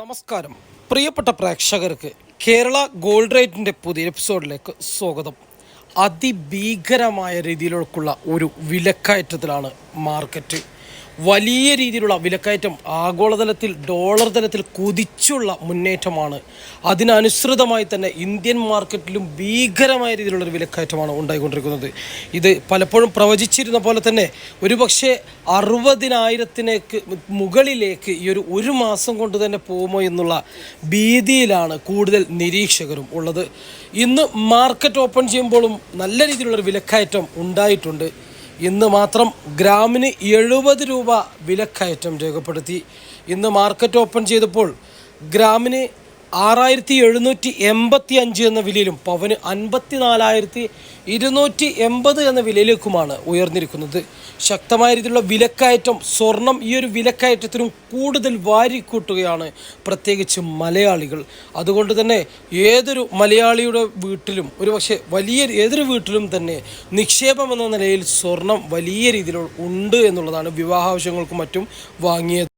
നമസ്കാരം പ്രിയപ്പെട്ട പ്രേക്ഷകർക്ക് കേരള ഗോൾഡ് റേറ്റിൻ്റെ പുതിയ എപ്പിസോഡിലേക്ക് സ്വാഗതം. അതിഭീകരമായ രീതിയിലുള്ള ഒരു വിലക്കയറ്റത്തിലാണ് മാർക്കറ്റ്. വലിയ രീതിയിലുള്ള വിലക്കയറ്റം, ആഗോളതലത്തിൽ ഡോളർ തലത്തിൽ കുതിച്ചുള്ള മുന്നേറ്റമാണ്. അതിനനുസൃതമായി തന്നെ ഇന്ത്യൻ മാർക്കറ്റിലും ഭീകരമായ രീതിയിലുള്ളൊരു വിലക്കയറ്റമാണ് ഉണ്ടായിക്കൊണ്ടിരിക്കുന്നത്. ഇത് പലപ്പോഴും പ്രവചിച്ചിരുന്ന പോലെ തന്നെ ഒരുപക്ഷെ 60,000-ക്ക് മുകളിലേക്ക് ഈ ഒരു മാസം കൊണ്ട് തന്നെ പോകുമോ എന്നുള്ള ഭീതിയിലാണ് കൂടുതൽ നിരീക്ഷകരും ഉള്ളത്. ഇന്ന് മാർക്കറ്റ് ഓപ്പൺ ചെയ്യുമ്പോഴും നല്ല രീതിയിലുള്ളൊരു വിലക്കയറ്റം ഉണ്ടായിട്ടുണ്ട്. ഇന്ന് മാത്രം ഗ്രാമിന് 70 രൂപ വിലക്കയറ്റം രേഖപ്പെടുത്തി. ഇന്ന് മാർക്കറ്റ് ഓപ്പൺ ചെയ്തപ്പോൾ ഗ്രാമിന് 6,785 എന്ന വിലയിലും പവന് 54,280 എന്ന വിലയിലേക്കുമാണ് ഉയർന്നിരിക്കുന്നത്. ശക്തമായ രീതിയിലുള്ള വിലക്കയറ്റം, സ്വർണം ഈ ഒരു വിലക്കയറ്റത്തിനും കൂടുതൽ വാരിക്കൂട്ടുകയാണ് പ്രത്യേകിച്ച് മലയാളികൾ. അതുകൊണ്ട് തന്നെ ഏതൊരു മലയാളിയുടെ വീട്ടിലും ഒരുപക്ഷെ ഏതൊരു വീട്ടിലും തന്നെ നിക്ഷേപം എന്ന നിലയിൽ സ്വർണം വലിയ രീതിയിൽ ഉണ്ട് എന്നുള്ളതാണ്. വിവാഹാവശ്യങ്ങൾക്കും മറ്റും വാങ്ങിയത്.